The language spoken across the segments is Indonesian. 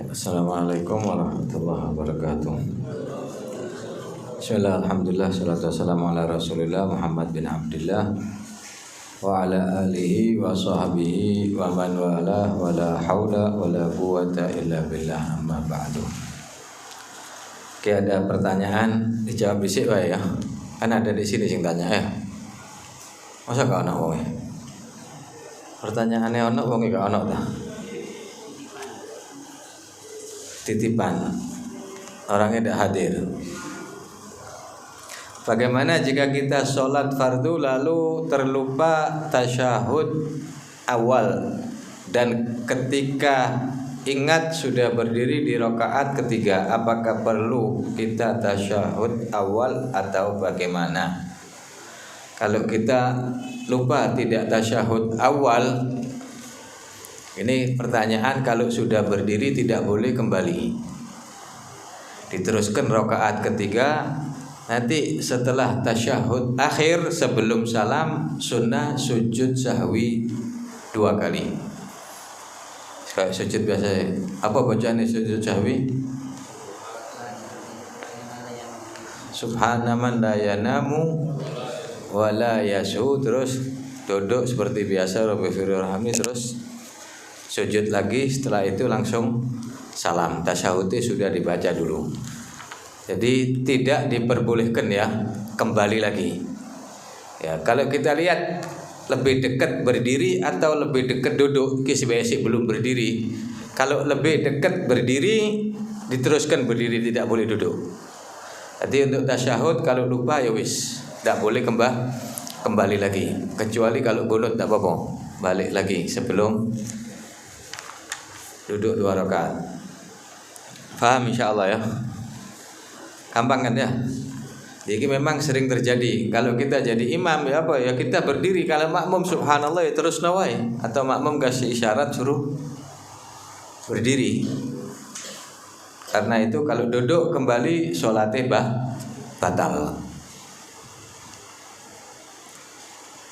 Assalamualaikum warahmatullahi wabarakatuh. Bismillah, alhamdulillah, salatu wassalamu ala rasulillah Muhammad bin Abdullah wa ala alihi wa sahbihi wa man wala wa la hawla wa la quwata illa billah, amma ba'du. Oke, ada pertanyaan, dijawab bisik wae ya. Kan ada di sini sing tanya ya. Masa gak ono wong? Pertanyaannya ono wong gak ono ta? Titipan orangnya tidak hadir. Bagaimana jika kita sholat fardu lalu terlupa tasyahud awal dan ketika ingat sudah berdiri di rakaat ketiga, apakah perlu kita tasyahud awal atau bagaimana? Kalau kita lupa tidak tasyahud awal, ini pertanyaan, kalau sudah berdiri tidak boleh kembali. Diteruskan rakaat ketiga. Nanti setelah tasyahud akhir sebelum salam sunnah sujud sahwi 2 kali. Kayak sujud biasa. Apa bacaannya sujud sahwi? Subhana man la yanamu wa la yasu, terus duduk seperti biasa, Rabbi firrahmi, terus sujud lagi, setelah itu langsung salam. Tasyahudnya sudah dibaca dulu. Jadi tidak diperbolehkan ya kembali lagi. Ya, kalau kita lihat lebih dekat berdiri atau lebih dekat duduk, kisah belum berdiri. Kalau lebih dekat berdiri, diteruskan berdiri, tidak boleh duduk. Jadi untuk tasyahud kalau lupa ya wis, tidak boleh kembali lagi. Kecuali kalau gunut tak apa-apa, balik lagi sebelum duduk 2 rakaat. Faham insyaallah ya. Gampang kan ya? Jadi memang sering terjadi. Kalau kita jadi imam ya apa ya, kita berdiri, kalau makmum subhanallah ya terus nawai, atau makmum kasih isyarat suruh berdiri. Karena itu kalau duduk kembali sholatnya batal.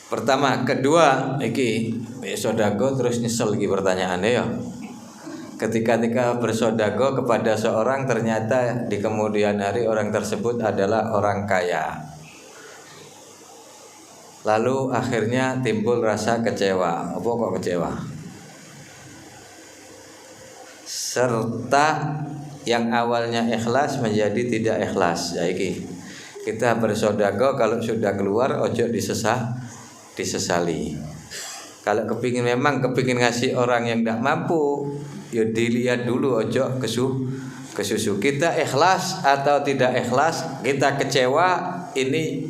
Pertama, kedua iki sodako terus nyesel lagi pertanyaannya ya. Ketika bersodago kepada seorang, ternyata di kemudian hari orang tersebut adalah orang kaya. Lalu akhirnya timbul rasa kecewa. Apa kok kecewa? Serta yang awalnya ikhlas menjadi tidak ikhlas. Jadi kita bersodago, kalau sudah keluar ojo disesali. Kalau memang kepingin ngasih orang yang tidak mampu, ya dilihat dulu, ojo kesusu. Kita ikhlas atau tidak ikhlas, kita kecewa, ini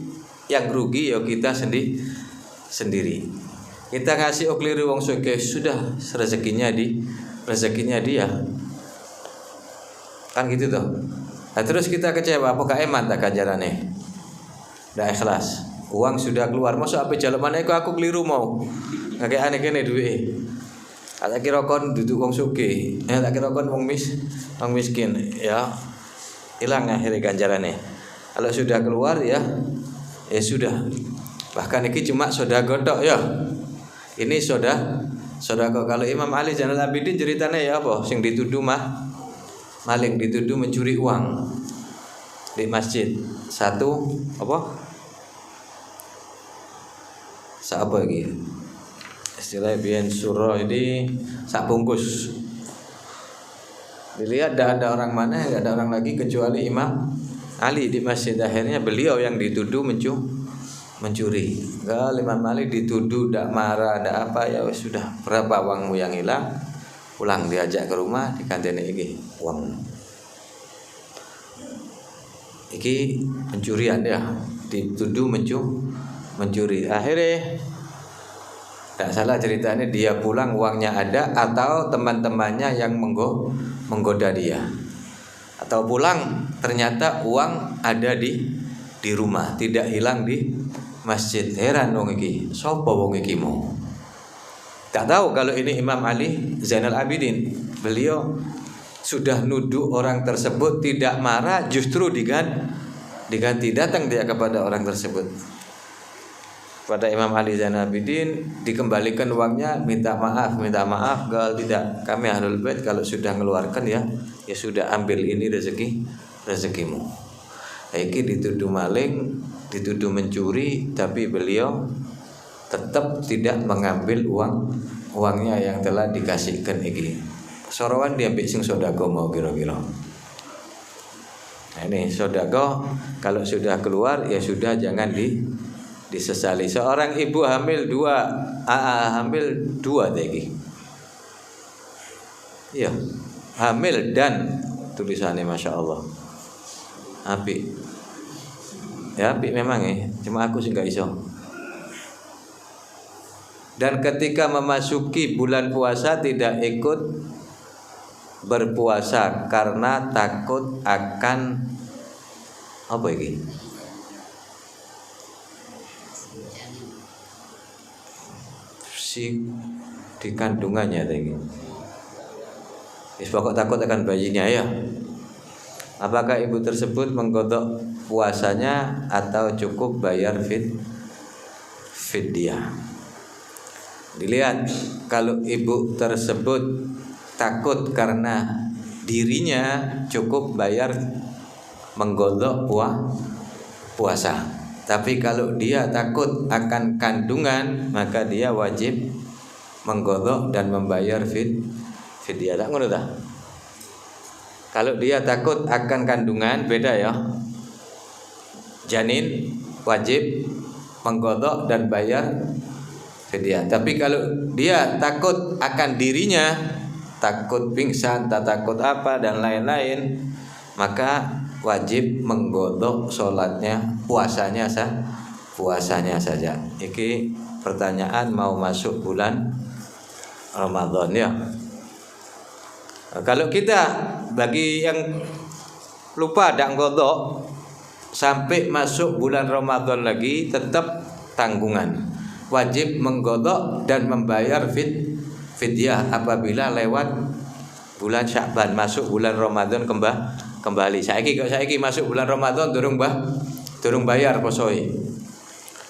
yang rugi ya kita sendiri. Kita ngasih keliru wong sugih, sudah rezekinya dia. Kan gitu toh. Nah, terus kita kecewa, apakah eman tak ganjarane? Tidak ikhlas. Uang sudah keluar, masa apa jalan mana aku keliru mau. Kayak aneh kene duwe. Tak kira kon duduk wong sugih, tak kira kon wong miskin, ya hilang akhirnya ganjarannya. Kalau sudah keluar ya sudah. Bahkan ini cuma sedekah tok ya. Ini sedekah. Kalau Imam Ali Zainal Abidin ceritanya ya apa? Sing dituduh maling, dituduh mencuri uang di masjid. Satu apa? Apa lagi? Istilah biyen surah ini sak bungkus. Dilihat tidak ada orang mana, tidak ada orang lagi kecuali Imam Ali di masjid. Akhirnya beliau yang dituduh mencuri. Kalau Imam Ali dituduh tidak marah, tidak apa, ya sudah, berapa uangmu yang hilang? Pulang, diajak ke rumah, dikanteni iki uang. Iki pencurian ya, dituduh mencuri. Akhirnya tak salah ceritanya, dia pulang uangnya ada, atau teman-temannya yang menggoda dia, atau pulang ternyata uang ada di rumah, tidak hilang di masjid. Heran wong iki, sapa wong iki mau? Tak tahu kalau ini Imam Ali Zainal Abidin. Beliau sudah nuduh orang tersebut, tidak marah, justru diganti, datang dia kepada orang tersebut. pada Imam Ali Zainal Abidin, dikembalikan uangnya, minta maaf, kalau tidak, kami Ahlul Bait kalau sudah mengeluarkan ya sudah, ambil ini rezekimu. Iki dituduh maling, dituduh mencuri, tapi beliau tetap tidak mengambil uangnya yang telah dikasihkan iki. Sorowan dia sing sodako mau kira-kira. Nah, ini sodako kalau sudah keluar ya sudah, jangan disesali. Seorang ibu hamil 2 tadi. Iya, hamil dan tulisannya Masya Allah. Api. Ya api memang ya, cuma aku sih nggak iso. Dan ketika memasuki bulan puasa tidak ikut berpuasa karena takut akan apa ini? Di kandungannya tadi. Pokok takut akan bayinya ya. Apakah ibu tersebut menggodok puasanya atau cukup bayar fidyah? Dilihat, kalau ibu tersebut takut karena dirinya, cukup bayar menggodok puasa. Tapi kalau dia takut akan kandungan, maka dia wajib menggodok dan membayar fidyah. Tak ngono ta? Kalau dia takut akan kandungan beda ya. Janin wajib menggodok dan bayar fidyah. Tapi kalau dia takut akan dirinya, takut pingsan, takut apa dan lain-lain, maka wajib menggodok sholatnya, puasanya saja. Iki pertanyaan mau masuk bulan Ramadan ya. Nah, kalau kita bagi yang lupa dan godok sampai masuk bulan Ramadan lagi, tetap tanggungan, wajib menggodok dan membayar fidyah apabila lewat bulan Sya'ban, masuk bulan Ramadan kembali. Saiki masuk bulan Ramadan durung bayar posoi.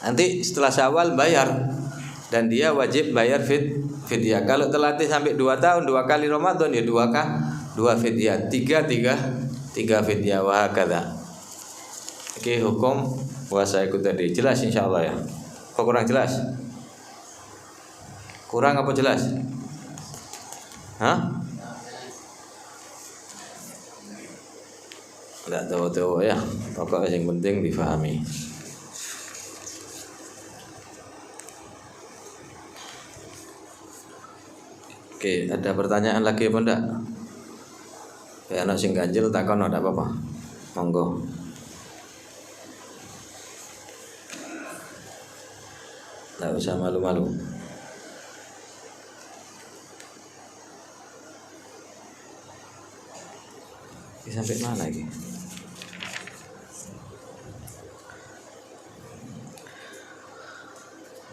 Nanti setelah Syawal bayar, dan dia wajib bayar fidyah. Kalau terlatih sampai 2 tahun 2 kali Ramadan ya 2 fidyah, 3 fidyah wa hakadha. Oke, hukum puasa ikut tadi jelas insyaallah ya. Kok kurang jelas? Kurang apa jelas? Hah? Tidak tahu ya. Pokoknya yang penting difahami. Oke, ada pertanyaan lagi apa enggak? Ya anak sing ganjil takon ada apa-apa. Monggo. Enggak usah malu-malu. Ini sampai mana lagi?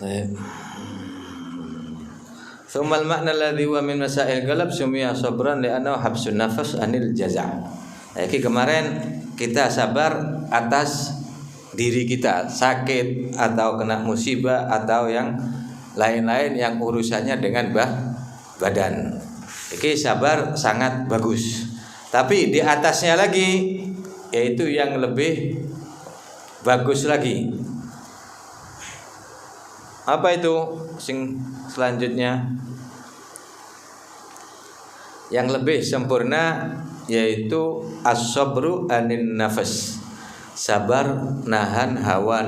Baik. Sumal makna alladhi wa min masail galab sumia sabran li'annahu habsun nafas anil jaza'. Jadi kemarin kita sabar atas diri kita, sakit atau kena musibah atau yang lain-lain yang urusannya dengan badan. Jadi sabar sangat bagus. Tapi di atasnya lagi, yaitu yang lebih bagus lagi. Apa itu sing selanjutnya? Yang lebih sempurna yaitu as-sabru anin nafas. Sabar nahan hawa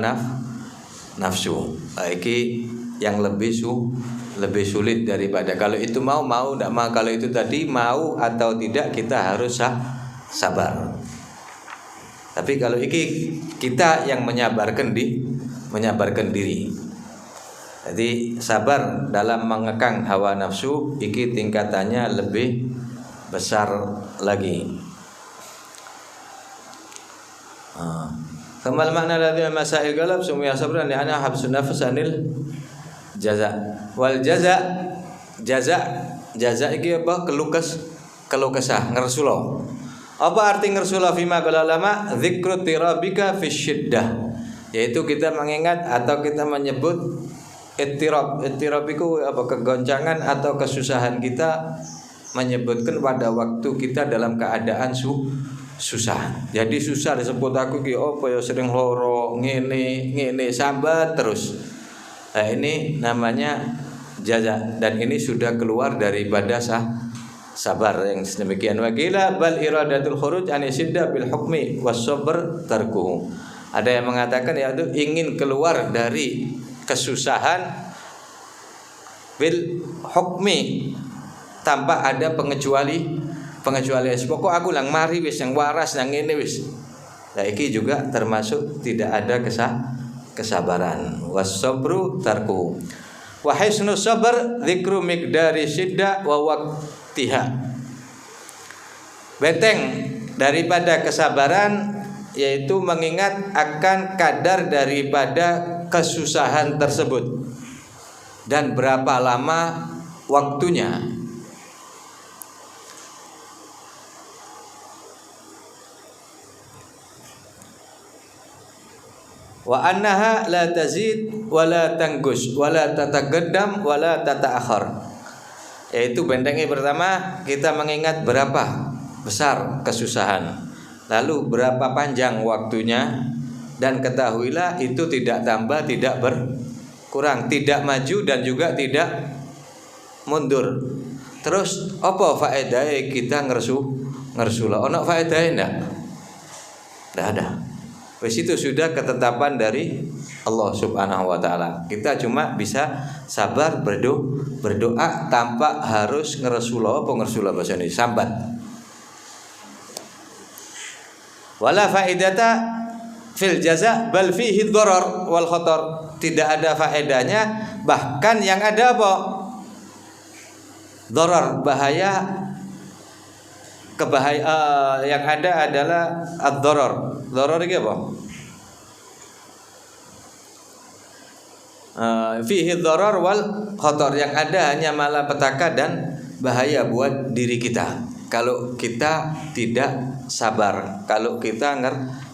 nafsu. Iki yang lebih sulit daripada kalau itu mau tidak mau. Kalau itu tadi mau atau tidak kita harus sabar. Tapi kalau iki kita yang menyabarkan diri. Jadi sabar dalam mengekang hawa nafsu iki tingkatannya lebih besar lagi. Kamal makna ladzi masail galab sumya sabran li'anna habsun nafs anil jaza. Wal jaza iki apa? Keluh kesah ngersula. Apa arti ngersula fima qala lama dzikru tirabika fi syiddah. yaitu kita mengingat atau kita menyebut ittirab. Ittirab itu apa? Kegoncangan atau kesusahan kita, menyebutkan pada waktu kita dalam keadaan susah. Jadi susah disebut aku ki apa ya, sering loro ngene sambat terus. Nah, ini namanya jaza, dan ini sudah keluar daripada sabar yang sedemikian. Waqila bal iradatul khuruj an sidda bil hukmi was sabr tarkuhu. Ada yang mengatakan yaitu ingin keluar dari kesusahan bil hukmi, tanpa ada pengecualian. Pokok aku lang mari wis yang waras nang ngene wis. Nah, iki juga termasuk tidak ada kesabaran. Was sabru tarkuhu. Wa hisnu sabr dzikru miqdari syiddah wa waqtiha. Benteng daripada kesabaran yaitu mengingat akan kadar daripada kesusahan tersebut dan berapa lama waktunya. Wa annaha la tazid wa la tanggus wa la tataqaddam wa la tata'akhir. Yaitu bentengnya pertama kita mengingat berapa besar kesusahan, lalu berapa panjang waktunya, dan ketahuilah itu tidak tambah tidak berkurang, tidak maju dan juga tidak mundur. Terus apa faedahe kita ngersulah? Ono faedahe ndak? Ndak ada. Wis itu sudah ketetapan dari Allah Subhanahu wa taala. Kita cuma bisa sabar berdoa tanpa harus ngersula. Apa ngersula bahasa ini? Sambat. Wala faidata fil jaza bal fihi dharar wal khatar. Tidak ada faedahnya, bahkan yang ada apa? Dharar, bahaya, yang ada adalah ad-dharar. Dharar iki apa? Fihi dharar wal khatar. Yang ada hanya malapetaka dan bahaya buat diri kita kalau kita tidak sabar, kalau kita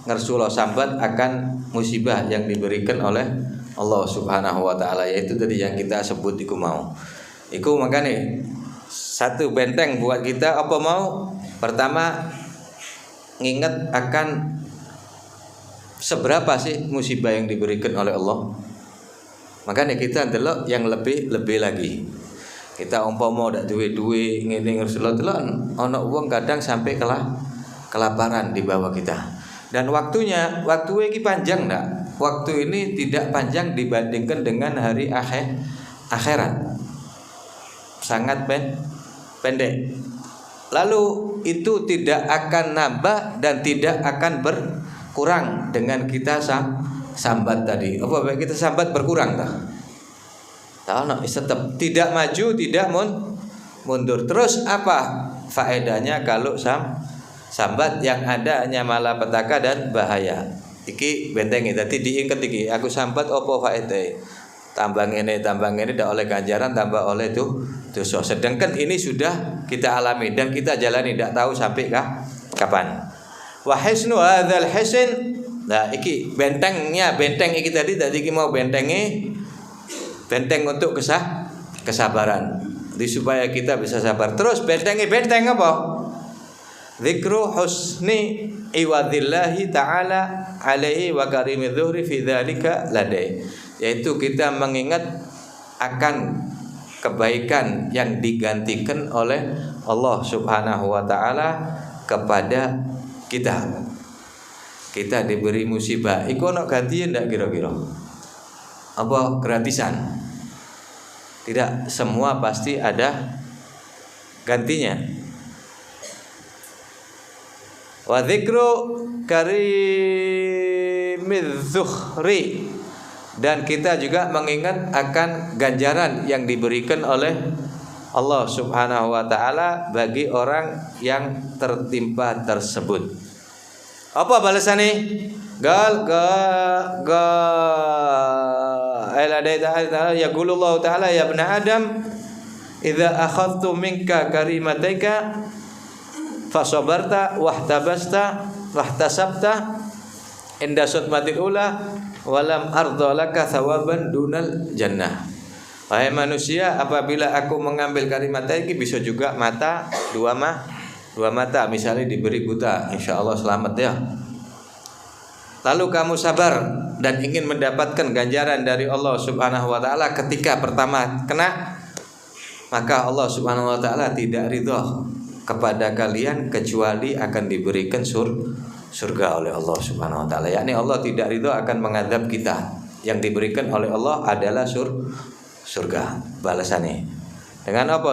ngersulo sambat akan musibah yang diberikan oleh Allah Subhanahu wa taala, yaitu tadi yang kita sebut iku mau. Iku makane satu benteng buat kita apa mau? Pertama, nginget akan seberapa sih musibah yang diberikan oleh Allah. Makanya kita delok yang lebih lagi. Kita umpama dak duwe ngene ngersulo delok ana wong kadang sampai kelaparan di bawah kita. Dan waktu iki panjang enggak? Waktu ini tidak panjang dibandingkan dengan hari akhirat. Sangat pendek. Lalu itu tidak akan nambah dan tidak akan berkurang dengan kita sambat tadi. Apa baik kita sambat berkurang tak? Tak, tetap tidak maju, tidak mundur. Terus apa faedahnya kalau sambat yang ada hanya malapetaka dan bahaya? Iki bentengi. Tadi diingat iki. Aku sambat apa faedah? Tambah ini dak oleh ganjaran, tambah oleh dosa. Sedangkan ini sudah kita alami dan kita jalani, tidak tahu sampai kapan. Wa hisnu hadzal hisn. Nah, iki benteng iki tadi mau benteng untuk kesabaran. Jadi supaya kita bisa sabar. Terus benteng apa? Dzikru husni iwadillahi ta'ala alaihi wa karimi dhuhri fi dzalika ladai. Yaitu kita mengingat akan kebaikan yang digantikan oleh Allah Subhanahu wa taala kepada kita. Kita diberi musibah, iku ono gantian ndak kira-kira? Apa gratisan? Tidak, semua pasti ada gantinya. Wa dzikru karimidz zuhri, dan kita juga mengingat akan ganjaran yang diberikan oleh Allah Subhanahu wa taala bagi orang yang tertimpa tersebut. Apa balasannya? Yaqulullahu ta'ala ya ibn Adam idza akhadtu minka karimataika fasabarta wahtabasta wahtasabta inda sutmatil ula walam ardalaka thawaban dunal jannah. Wahai manusia, apabila aku mengambil kalimat ini bisa juga mata dua mata misalnya diberi buta, insyaallah selamat ya. Lalu kamu sabar dan ingin mendapatkan ganjaran dari Allah Subhanahu wa taala ketika pertama kena, maka Allah Subhanahu wa taala tidak ridho kepada kalian kecuali akan diberikan surga oleh Allah Subhanahu wa taala. Yakni Allah tidak ridho akan mengadab kita. Yang diberikan oleh Allah adalah surga balasannya. Dengan apa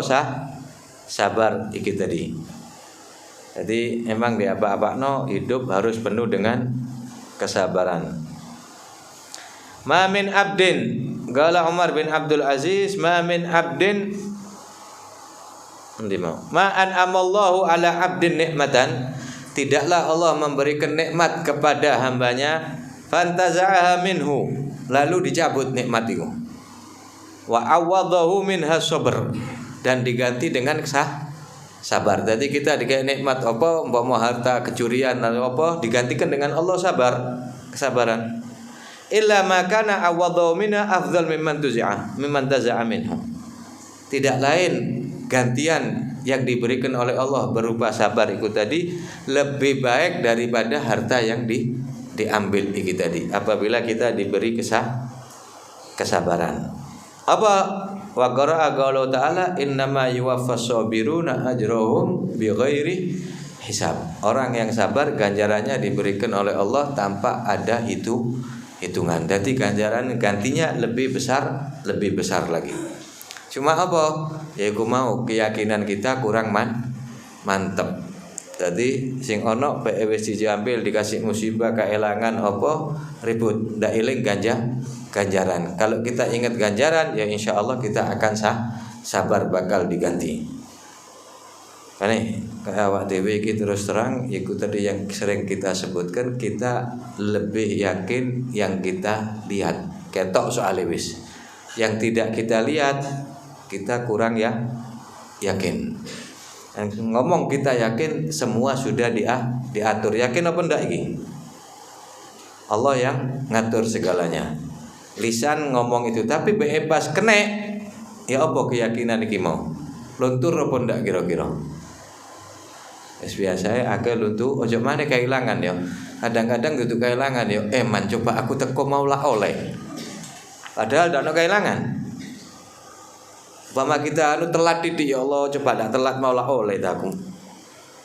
sabar iki tadi. Jadi emang di apa-apano hidup harus penuh dengan kesabaran. Ma min abdin, qala Umar bin Abdul Aziz, ma min abdin ma an'amallahu ala abdin nikmatan, tidaklah Allah memberikan nikmat kepada hambanya, fantaza'aha minhu, lalu dicabut nikmat itu, wa awadahu minha sabr, dan diganti dengan sabar. Jadi kita dikasih nikmat apa, umpama harta, kecurian atau apa, digantikan dengan Allah kesabaran. Illa ma kana awadahu minha afdal mimman taza'a minhu. Tidak lain gantian yang diberikan oleh Allah berupa sabar itu tadi lebih baik daripada harta yang diambil itu tadi. Apabila kita diberi kesabaran. Apa? Wa qara'a qaulu ta'ala innama yuwaffas sabiruna ajrahum bighairi hisab. Orang yang sabar ganjarannya diberikan oleh Allah tanpa ada hitungan. Jadi gantinya lebih besar lagi. Cuma apa? Ya aku mau keyakinan kita kurang mantep. Jadi sing ono wis diambil dikasih musibah keelangan apa ribut ndak eling ganjaran. Kalau kita ingat ganjaran ya insya Allah kita akan sabar bakal diganti. Kayak awak dewe iki terus terang iku tadi yang sering kita sebutkan, kita lebih yakin yang kita lihat. Ketok soal wis. Yang tidak kita lihat kita kurang yakin. Ngomong kita yakin semua sudah diatur. Yakin apa ndak iki? Allah yang ngatur segalanya. Lisan ngomong itu, tapi pas kena ya apa keyakinan iki mau luntur apa ndak kira-kira. Wis biasae akeh luntur ojo maneh kehilangan ya. Kadang-kadang gitu kehilangan ya. Man coba aku teko mau lah oleh. Padahal ndak ono kehilangan. Umpama kita telat didik ya Allah, coba ndak telat mau lah oleh aku.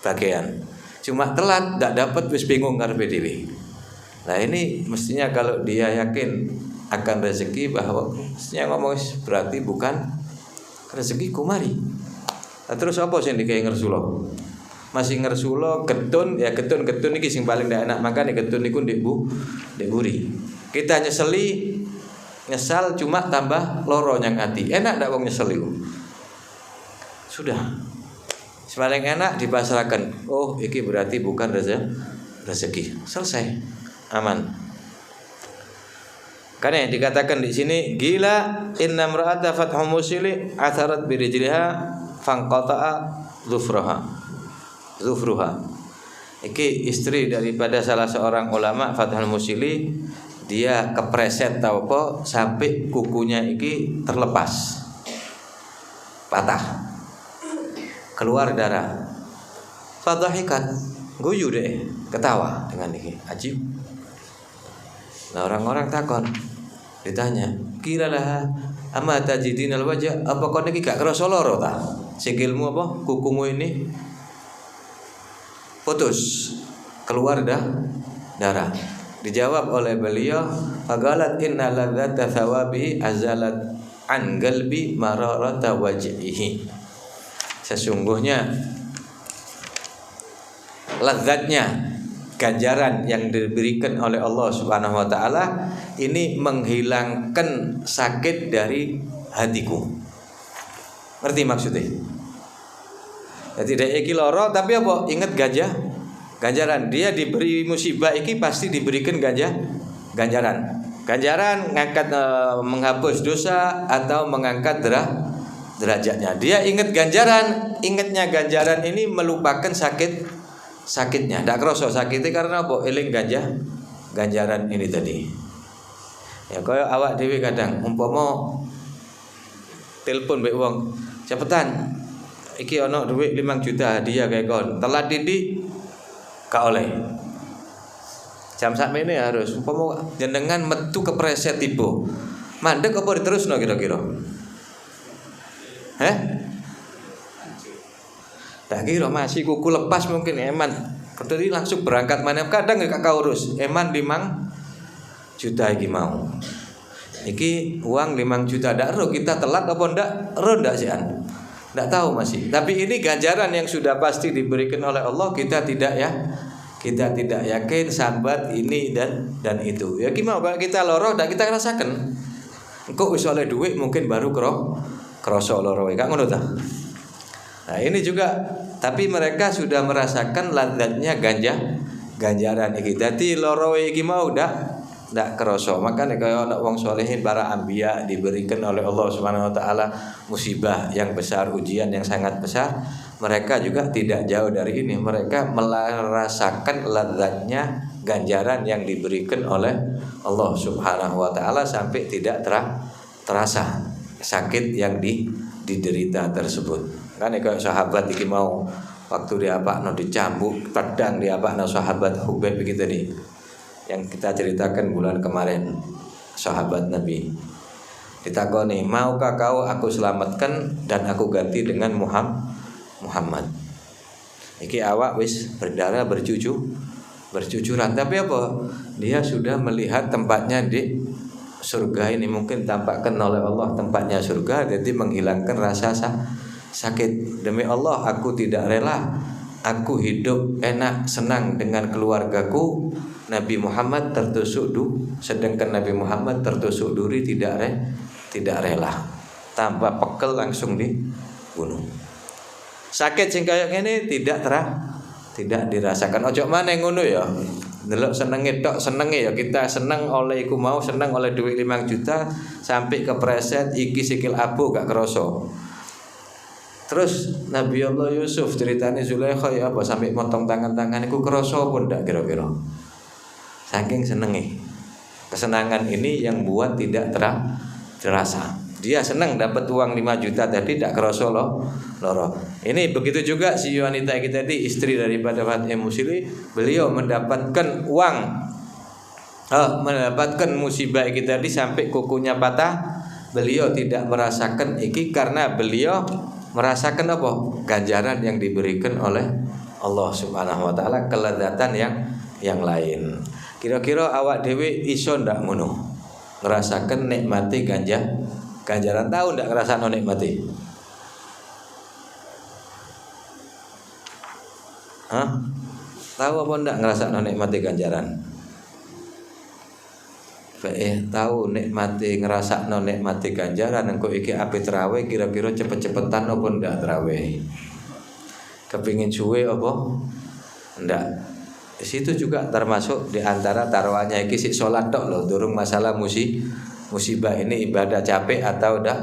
Bagian. Cuma telat ndak dapat wis bingung karepe dhewe. Nah ini mestinya kalau dia yakin akan rezeki bahwa mestinya ngomong berarti bukan rezeki kumari. Nah, terus apa sih dikai ngersulo? Masih ngersulo getun iki sing paling ndak enak makane getun niku ndek buri. Kita nyesal cuma tambah loro nyang ati. Enak ndak wong nyesel iku? Sudah. Paling enak dipasrahkan. Oh, iki berarti bukan rezeki. Selesai. Aman. Karena dikatakan di sini gila inna imra'ata fathu musili atharat birijliha fanqata'a dhufruha. Iki istri daripada salah seorang ulama Fathul Musili, dia kepreset tahu apa sampai kukunya iki terlepas. Patah. Keluar darah. Fadhahikat, guyu deh, ketawa dengan iki. Ajib. Nah orang-orang takon, ditanya, kiralah amma tajidinal wajah, apa kau niki gak kerasa loro ta? Sikilmu apa? Kukumu ini putus, keluar darah. Dijawab oleh beliau, fagalat inna ladzata thawabihi azalat an qalbi mararata wajhihi. Sesungguhnya lezatnya ganjaran yang diberikan oleh Allah Subhanahu wa taala ini menghilangkan sakit dari hatiku. Ngerti maksudnya? Jadi dia iki loro tapi apa? Ingat ganjaran. Dia diberi musibah iki pasti diberikan ganjaran. Ganjaran ngangkat menghapus dosa atau mengangkat derajatnya. Dia ingat ganjaran, ingatnya ganjaran ini melupakan sakitnya. Ndak kroso sakitnya karena apa? Eling ganjaran ini tadi. Ya kaya awak dhewe kadang umpama telepon mbek wong, cepetan iki ana dhuwit 5 juta hadiah kayak kon. Telat didik gak oleh. Jam sakmene harus umpama jenengan metu kepreset tiba. Mandek apa diterusno kira-kira? Tak kira masih kuku lepas mungkin eman. Kediri langsung berangkat mana kadang gak kaurus. Eman 5 juta iki mau. Iki uang 5 juta ndak ero kita telat apa ndak? Ero ndak sih an? Ndak tahu masih. Tapi ini ganjaran yang sudah pasti diberikan oleh Allah, kita tidak ya. Kita tidak yakin sambat ini dan itu. Ya gimana kalau kita loro ndak kita rasakan. Engko wis oleh duit mungkin baru kroso loro gak ngono ta. Nah, ini juga tapi mereka sudah merasakan lezatnya ganjaran iki. Dadi loro iki mau ndak kroso. Makanya kaya ana wong solehin para anbiya diberikan oleh Allah Subhanahu wa taala musibah yang besar, ujian yang sangat besar, mereka juga tidak jauh dari ini. Mereka merasakan lezatnya ganjaran yang diberikan oleh Allah Subhanahu wa taala sampai tidak terasa sakit yang diderita tersebut. Kan kayak sahabat iki mau waktu diapakno dicambuk pedang diapakno sahabat Hubaib begitu nih. Yang kita ceritakan bulan kemarin sahabat Nabi. Ditakoni, "Maukah kau aku selamatkan dan aku ganti dengan Muhammad?" Iki awak wis berdarah bercucuran. Tapi apa? Dia sudah melihat tempatnya di surga ini, mungkin tampakkan oleh Allah tempatnya surga, jadi menghilangkan rasa sakit. Demi Allah aku tidak rela aku hidup enak senang dengan keluargaku. Nabi Muhammad tertusuk sedangkan Nabi Muhammad tertusuk duri tidak rela. Tanpa pekel langsung dibunuh. Sakit sing kaya ngene tidak dirasakan. Ojo maneh ngono ya. Delok senenge tok senenge ya kita seneng oleh iku mau seneng oleh duit 5 juta sampai kepreset iki sikil abu gak kerasa. Terus Nabi Allah Yusuf ceritanya Zulaikha ya apa sampai motong tangan-tangan iku kerasa pun ndak kira-kira. Saking senenge. Kesenangan ini yang buat tidak terasa. Dia senang dapat uang 5 juta tadi tidak kerasa loro. Ini begitu juga si wanita kita tadi istri daripada Fatimah Musili, beliau mendapatkan uang mendapatkan musibah kita tadi sampai kukunya patah. Beliau tidak merasakan iki karena beliau merasakan apa? Ganjaran yang diberikan oleh Allah Subhanahu wa taala, kelezatan yang lain. Kira-kira awak dhewe iso ndak ngono? Ngerasakan nikmati ganjaran tahu ndak ngrasakno nikmati? Tahu apa ndak ngrasakno nikmati ganjaran? Tahu nikmati ngrasakno nikmati ganjaran engko iki ape traweh kira-kira cepet-cepetan apa ndak traweh? Kepingin suwe apa? Ndak. Di situ juga termasuk di antara taruhannya iki sik salat tok lho, durung masalah musibah ini ibadah capek atau udah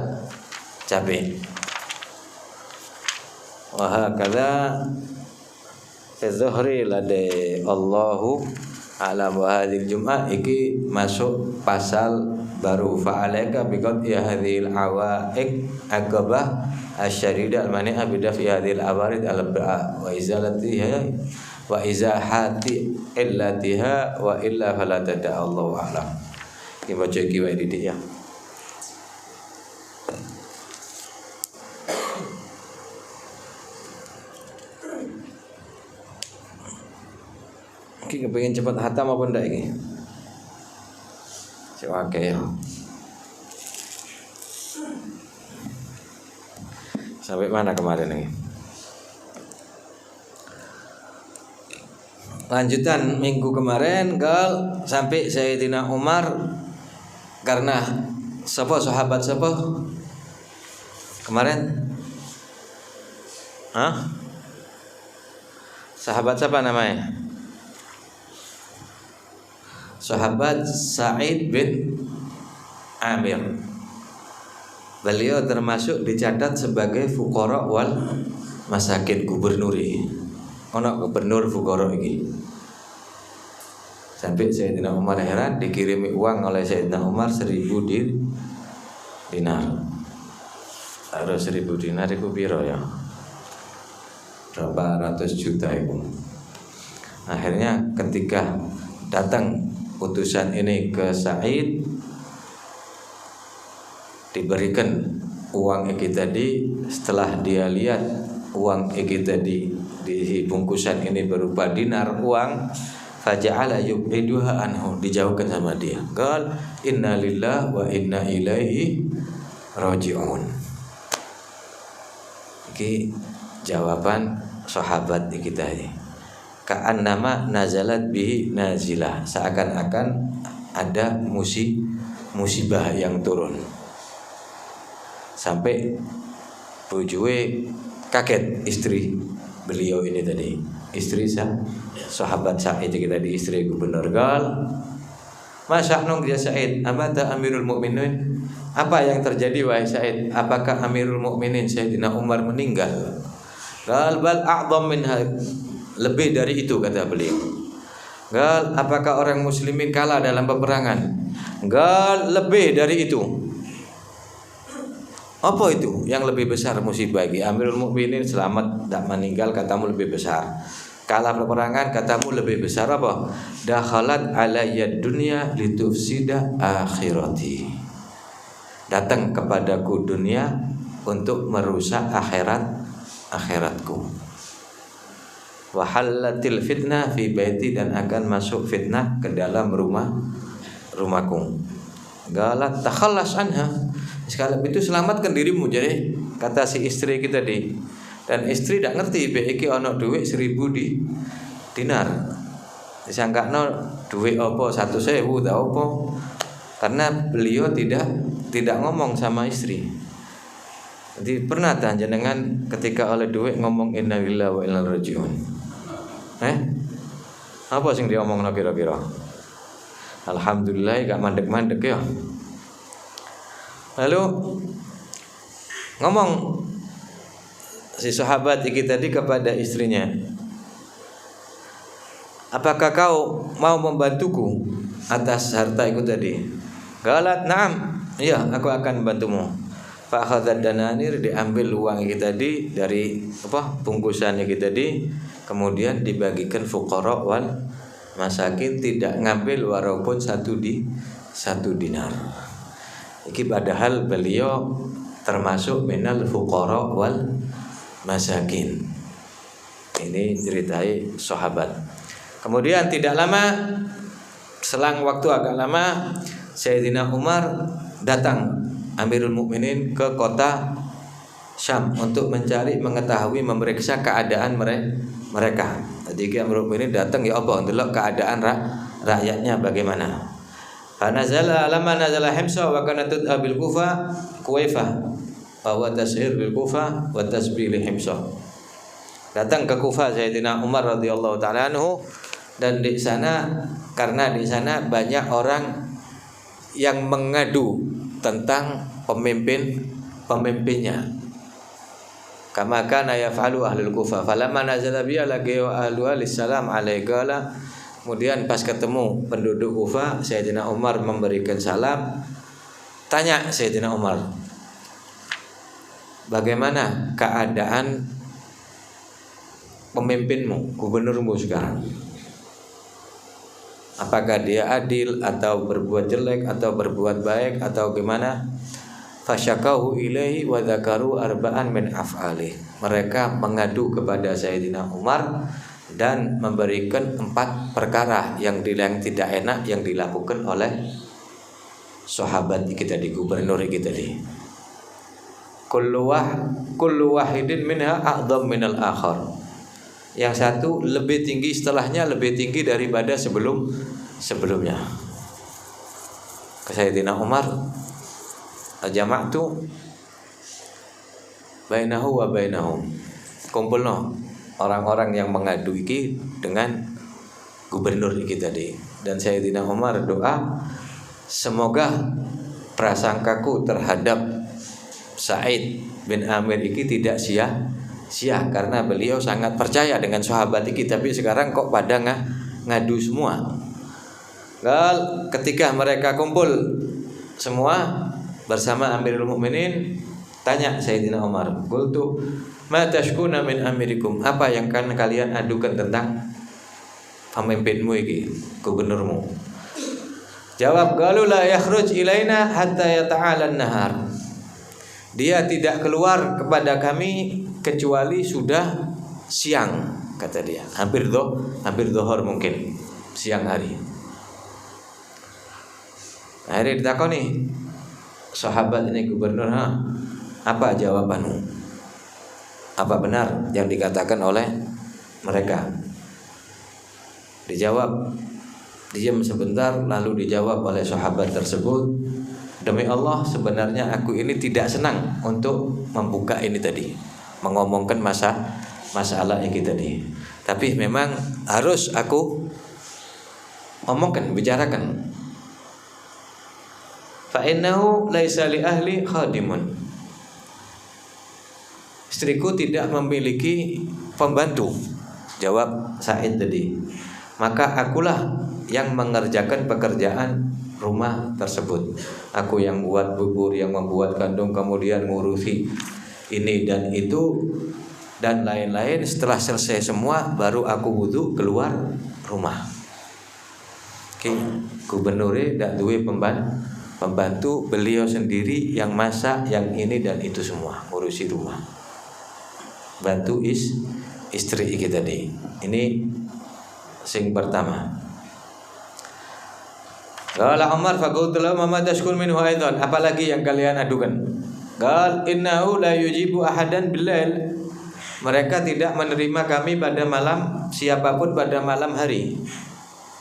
capek. Wa hakala az-zuhri lade Allahu a'lam wa hadhil jum'ah iki masuk pasal baru fa'alaika biqad ya hadhil awaiq aqabah asyarida al-mani'a bidafi hadhil awarid al-ba'a wa izalatiha wa izahati illatiha wa illa fala tada Allahu a'lam. Iki baca iki wae didik ya. Iki kepengin cepat hatam apa ndak iki? Sewake ya. Sampai mana kemarin ini? Lanjutan minggu kemarin sampai Sayyidina Umar karena sahabat kemarin? Sahabat siapa namanya? Sahabat Sa'id bin Amir. Beliau termasuk dicatat sebagai fuqara wal masakin gubernuri. Ono gubernur fuqara iki. Sampai Sayyidina Umar heran, dikirimi uang oleh Sayyidina Umar 1000 dinar. Harus 1000 dinar itu piro ya? Berapa ratus juta itu. Akhirnya ketika datang utusan ini ke Sa'id, diberikan uang iki tadi. Setelah dia lihat uang iki tadi di bungkusan ini berupa dinar uang, faja'ala yub'iduha anhu, dijauhkan sama dia. Qal inna lillahi wa inna ilaihi raji'un. Iki jawaban sahabat iki tadi. Ka'annama nazalat bihi nazilah, seakan-akan ada musibah yang turun. Sampai bujue kaget istri beliau ini tadi, istri sahabat Sa'id kita di istri gubernur. Gal masya'nung ya Sa'id, abata Amirul Mukminin, apa yang terjadi wahai Sa'id? Apakah Amirul Mukminin Sayyidina Umar meninggal? Gal bal a'dham minha, lebih dari itu kata beliau. Gal apakah orang muslimin kalah dalam peperangan? Gal lebih dari itu. Apa itu yang lebih besar musibah bagi Amirul Mukminin? Selamat tak meninggal katamu lebih besar. Kalah peperangan katamu lebih besar apa? Dakhalat alayya dunya litufsida akhirati. Datang kepadaku dunia untuk merusak akhiratku. Wa halatil fitnah fi baiti, dan akan masuk fitnah ke dalam rumahku. Galat takhallas anha, sekali itu selamatkan dirimu, jadi kata si istri kita di. Dan istri tidak ngerti iki ono duit 1000 dinar. Disangkakno duit apa 1.000 ta apa. Karena beliau tidak ngomong sama istri. Jadi pernah tak jenengan ketika oleh duit ngomong innalillahi wa inna ilaihi raji'un? Apa sing diomongno kira-kira? Alhamdulillah gak mandek-mandek ya. Lalu ngomong si sahabat iki tadi kepada istrinya, apakah kau mau membantuku atas harta itu tadi? Galat na'am, iya aku akan membantumu. Fa akhadzat dananir, diambil uang iki tadi dari bungkusan iki tadi, kemudian dibagikan fuqara wal masakin, tidak ngambil walaupun 1 dinar. Iki padahal beliau termasuk minal fuqara wal masakin. Ini ceritai sahabat. Kemudian tidak lama, selang waktu agak lama, Sayyidina Umar datang, Amirul Mukminin, ke kota Syam untuk mencari, mengetahui, memeriksa keadaan mereka. Jadi Amirul Mukminin datang ya apa untuk keadaan rakyatnya bagaimana. Fanazala lama nazala Himsa wa kanat bil Kufa Kuwaifah wa tashhir bil Kufa wa tasbih li Himsa. Datang ke Kufa Sayyidina Umar radhiyallahu taala anhu, dan di sana karena di sana banyak orang yang mengadu tentang pemimpinnya. Kama kana yaf'alu ahlul Kufa. Falamma nazala biya lagi wa ahluha lissalam alaikala. Kemudian pas ketemu penduduk Kufa, Sayyidina Umar memberikan salam. Tanya Sayyidina Umar, bagaimana keadaan pemimpinmu, gubernurmu sekarang? Apakah dia adil atau berbuat jelek atau berbuat baik atau gimana? Fasyakahu ilaihi wa dzakaru arba'an min af'ali. Mereka mengadu kepada Sayyidina Umar dan memberikan 4 perkara yang tidak enak yang dilakukan oleh sahabat kita di, gubernur kita di. Kullu wahidin minha a'dham minal akhar. Yang satu lebih tinggi, setelahnya lebih tinggi daripada sebelumnya. Sayyidina Umar jama'tu bainahu wa bainahum, kumpulno orang-orang yang mengadu iki dengan gubernur iki tadi. Dan Sayyidina Umar doa, semoga prasangkaku terhadap Sa'id bin Amir iki tidak sia-sia, karena beliau sangat percaya dengan sahabat iki, tapi sekarang kok pada ngadu semua. Ketika mereka kumpul semua bersama Amirul Mukminin, tanya Sayyidina Umar, "Qultu ma tashkuna min amirikum?" Apa yang kan kalian adukan tentang pemimpinmu iki, gubernurmu? Jawab, "Qalu la yakhruj ilaina hatta yata'ala an-nahar." Dia tidak keluar kepada kami kecuali sudah siang, kata dia. Hampir dhuhur mungkin, siang hari. Akhirnya ditakoni sahabat ini gubernur, apa jawabanmu? Apa benar yang dikatakan oleh mereka? Dijawab, diam sebentar, lalu dijawab oleh sahabat tersebut, "Demi Allah, sebenarnya aku ini tidak senang untuk membuka ini tadi, mengomongkan masalah ini tadi. Tapi memang harus aku omongkan, bicarakan. Fa innahu laisa li ahli khadimun." Istriku tidak memiliki pembantu, jawab Sa'id tadi. Maka akulah yang mengerjakan pekerjaan rumah tersebut. Aku yang buat bubur, yang membuat gandum, kemudian ngurusi ini dan itu dan lain-lain. Setelah selesai semua, baru aku wudu keluar rumah. Gubernure dak duwe pembantu, beliau sendiri yang masak, yang ini dan itu semua, ngurusi rumah. Bantu istri iki tadi. Ini sing pertama. Qala Umar faqultu lahu ma tashkur minhu aidan. Apalagi yang kalian adukan? Qal innahu la yujibu ahadan billail. Mereka tidak menerima kami pada malam, siapapun pada malam hari.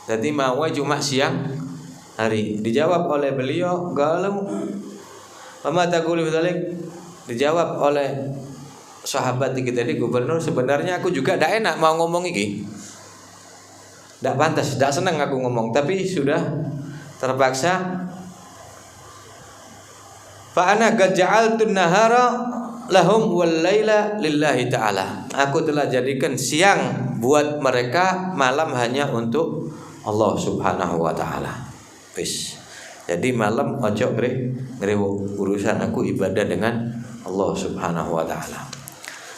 Jadi mau cuma siang hari. Dijawab oleh beliau, "Qalu ma taqulu bidzalik?" Dijawab oleh sahabat kita tadi, gubernur, sebenarnya aku juga tidak enak mau ngomong iki. Tidak pantas, tidak senang aku ngomong, tapi sudah terpaksa. Fa ana qad ja'altu an-nahara lahum wal laila lillahi ta'ala. Aku telah jadikan siang buat mereka, malam hanya untuk Allah Subhanahu wa taala. Wis. Jadi malam ojo ngrewo, urusan aku ibadah dengan Allah Subhanahu wa taala.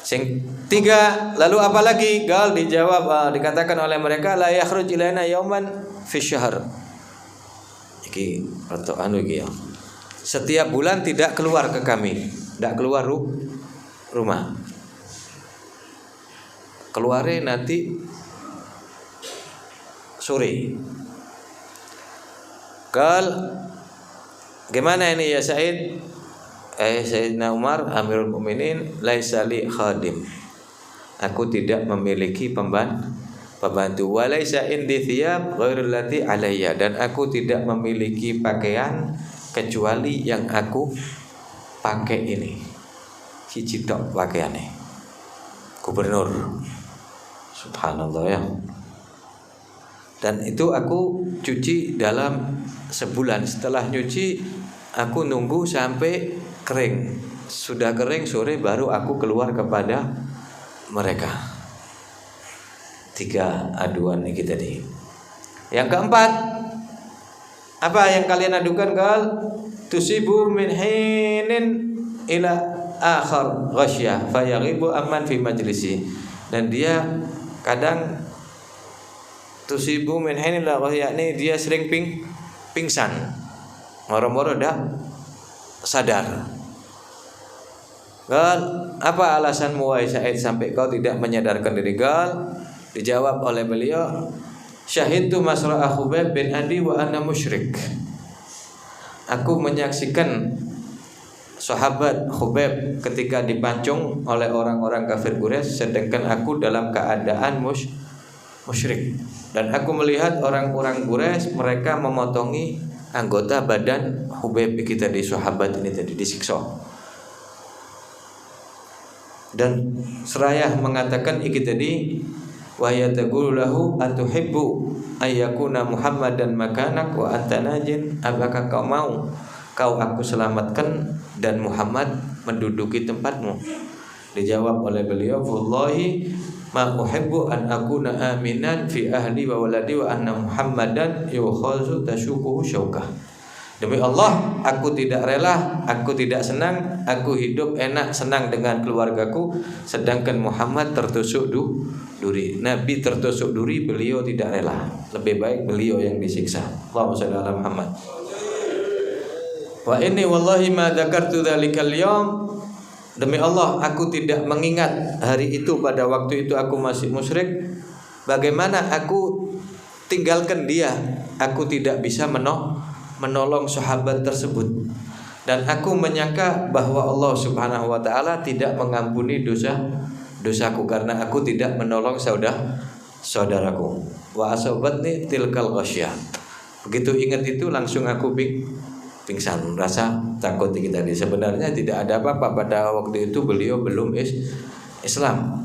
Sing tiga, lalu apa lagi? Gal dijawab, dikatakan oleh mereka, la yakhruj ilaina yauman fi syahr. Iki pertanyaan iki ya. Setiap bulan tidak keluar ke kami, tidak keluar rumah. Keluarnya nanti sore. Gal, gimana ini ya Said? Sayyidina Umar Amirul Mukminin, laisa li khadim. Aku tidak memiliki pembantu. Wa laisa indi thiyab ghairul lati alayya, dan aku tidak memiliki pakaian kecuali yang aku pakai ini. Siji tok pakaiane. Gubernur. Subhanallah ya. Dan itu aku cuci dalam sebulan. Setelah nyuci, aku nunggu sampai kering. Sudah kering sore baru aku keluar kepada mereka. Tiga aduan ini tadi. Yang keempat, apa yang kalian adukan? Gal tusibu min hinin ila akhar ghasyah fayaghibu amman fi majlisi. Dan dia kadang tusibu min hinin ila ghasyah, yakni dia sering pingsan. Moro-moro dah sadar. Gal, apa alasanmu wahai Sa'id sampai kau tidak menyadarkan diri? Gal, dijawab oleh beliau, syahidtu masra'a Khubayb bin Adi wa ana musyrik. Aku menyaksikan sahabat Khubayb ketika dipancung oleh orang-orang kafir Quraisy, sedangkan aku dalam keadaan musyrik. Dan aku melihat orang-orang Quraisy mereka memotongi anggota badan Khubayb kita di sahabat ini tadi disiksa. Dan seraya mengatakan iki tadi, wa yataqulu lahu atuhibbu ayyakuna Muhammadan makanak wa anta najin. Apakah kau mau aku selamatkan dan Muhammad menduduki tempatmu? Dijawab oleh beliau, wallahi ma uhibbu an akuna aminan fi ahli wa waladi wa anna Muhammadan yukhazu tashukuhu syaukah. Demi Allah, aku tidak rela, aku tidak senang, aku hidup enak senang dengan keluargaku, sedangkan Muhammad tertusuk duri. Nabi tertusuk duri, beliau tidak rela. Lebih baik beliau yang disiksa. Allahumma shalli ala Muhammad. Wa inni wallahi ma dzakartu dzalikal yaum. Demi Allah, aku tidak mengingat hari itu pada waktu itu aku masih musyrik. Bagaimana aku tinggalkan dia, aku tidak bisa menolong sahabat tersebut, dan aku menyangka bahwa Allah Subhanahu wa taala tidak mengampuni dosaku karena aku tidak menolong saudaraku. Wa asabatni tilkal ghasyah. Begitu ingat itu langsung aku pingsan, rasa takut kita tadi. Sebenarnya tidak ada apa-apa pada waktu itu, beliau belum Islam.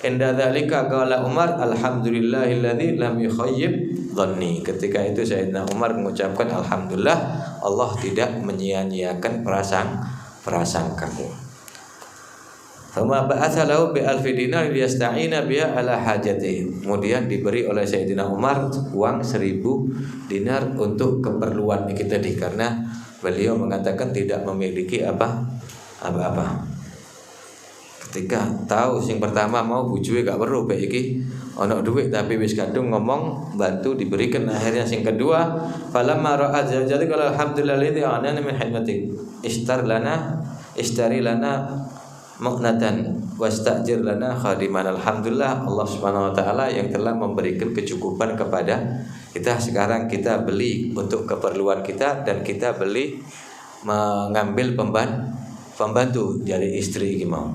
Inda dzalika qala Umar alhamdulillahilladzi lam yukhayyib dhanni. Ketika itu Sayyidina Umar mengucapkan alhamdulillah Allah tidak menyia-nyiakan prasangkaku. Fama ba'atha lahu bi alfi dinar liyasta'ina biha ala hajatihi. Kemudian diberi oleh Sayyidina Umar uang 1000 dinar untuk keperluan kita tadi, karena beliau mengatakan tidak memiliki apa-apa. Ketika tahu sing pertama mau bujue gak perlu baik iki ono duit tapi wis kadung ngomong bantu diberikan. Akhirnya sing kedua falamma ra'a zawjati qala alhamdulillahi anana min hikmati istari lana mu'natan wastajir lana khadiman. Alhamdulillah Allah Subhanahu wa taala yang telah memberikan kecukupan kepada kita. Sekarang kita beli untuk keperluan kita dan kita beli mengambil pembantu dari istri iki mau.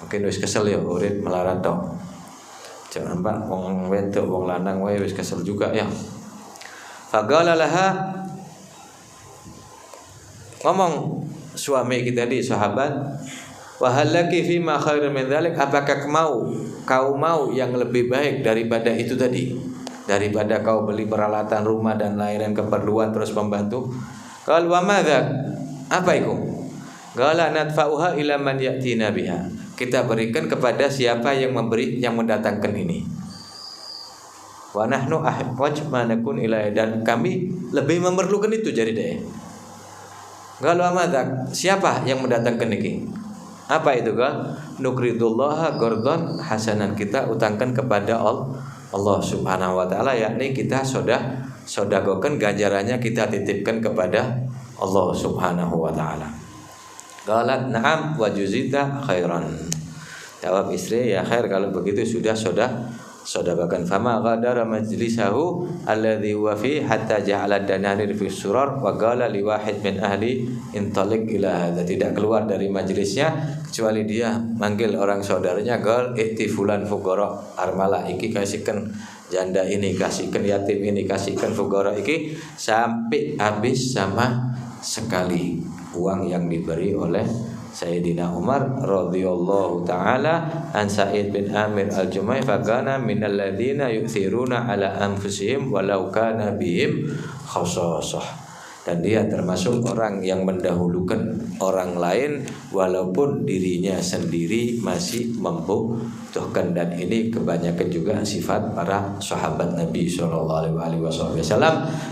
Mungkin wis kesel ya urip melarat tok. Jangan Pak wong wedok wong lanang wae wis kesel juga ya. Faqala laha, ngomong suami kita di sahabat, wa halaki fi ma khairu min dzalik, apakah kau mau yang lebih baik daripada itu tadi? Daripada kau beli peralatan rumah dan lain-lain keperluan terus membantu. Qal wa madza? Apa itu? Qala nadfa'uha ila man ya'tina biha. Kita berikan kepada siapa yang mendatangkan ini. Wa nahnu ahwaj ma nakun ilaihi, dan kami lebih memerlukan itu jadi deh. Qalu amadza? Siapa yang mendatangkan ini? Apa itu qal? Nukridullaha qardan hasanan. Kita utangkan kepada Allah Subhanahu wa taala, yakni kita sodagokan ganjarannya kita titipkan kepada Allah Subhanahu wa taala. Qalat na'am wa juzita khairan. Jawab istri, ya khair kalau begitu sudah sodabakan. Fama ghadara majlisahu alladhi huwa fi hatta ja'ala dananir fi surar wa qala li wahid min ahli intaliq ila hadza. Tidak keluar dari majlisnya kecuali dia manggil orang saudaranya, gal ikti fulan fuqara armala iki, kasihkan janda ini, kasihkan yatim ini, kasihkan fuqara iki, sampai habis sama sekali uang yang diberi oleh Sayyidina Umar radhiyallahu taala an Sa'id bin Amir al-Jumai, fagana minal ladzina yu'thiruna ala anfusihim walau kana bihim khassasah. Dan dia termasuk orang yang mendahulukan orang lain walaupun dirinya sendiri masih membutuhkan. Dan ini kebanyakan juga sifat para sahabat Nabi SAW,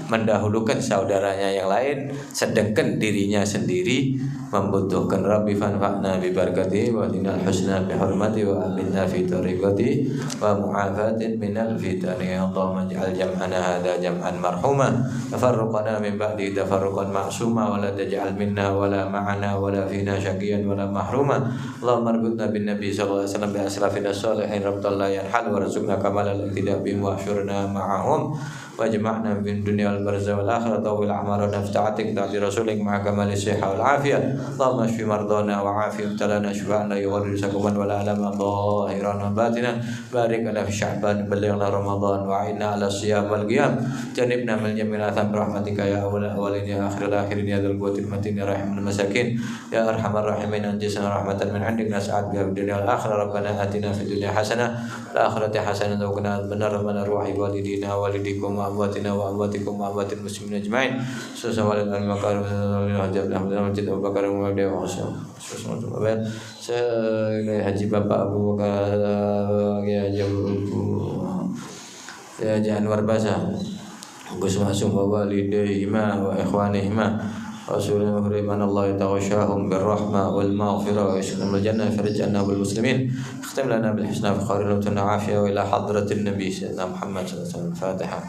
mendahulukan saudaranya yang lain sedangkan dirinya sendiri membutuhkan. Rabbi fanfa'na bi barakatihi wa dinal husna bi hurmati wa aminna fi tariqati wa mu'afatin minal fitani. Allahumma ij'al jam'ana hadza jam'an marhuma tafarruqana min ba'di tafarruqan ma'suma wa la taj'al minna wa la ma'ana wa la fina syaqiyan wa la mahruma. Allahumma arbutna bin nabi sallallahu alaihi wasallam bi asrafina shalihin rabtal la yanhal warzuqna kamalal iktida bihim wa asyurna ma'ahum wajma'na bin dunya wal barzah wal akhirah tawil a'marana nafta'atik ta'zi rasulik ma'a kamali sihha wal afiyah. Allahumma shfi mardana wa afi mubtalana shifa'an la yughadiru saqaman wa la alama dhahiran wa batinan. Barik lana fi sya'ban ballighna ramadan wa a'inna ala siyam wal qiyam. Janibna min jamil atham rahmatika ya awwalin ya akhiril akhirin ya dzal quwwatil matin ya rahimul masakin ya arhamar rahimin. Anjisna rahmatan min 'indik nas'ad biha fid dunya wal akhirah. Rabbana atina fid dunya hasanah wal akhirati hasanah wa qina adzabannar. Rabbana ruhi walidina walidikum wa amwatina wa amwatikum wa amwatil muslimin ajma'in. Sallallahu alaihi wa sallam. rumah dewasa. Saya Haji Bapak Abu Bakar ya Haji Anwar Basa Gus Masum wa walidayhima wa ikhwanihima Rasulullah Huriman Allah ta'asyahum birrahmah wal maghfirah wa yashkum al-jannah farjana wal muslimin ikhtam lana bil husna fi khairin wa tunafiyah wa ila hadratin nabi sayyidina Muhammad sallallahu alaihi wasallam Fatiha.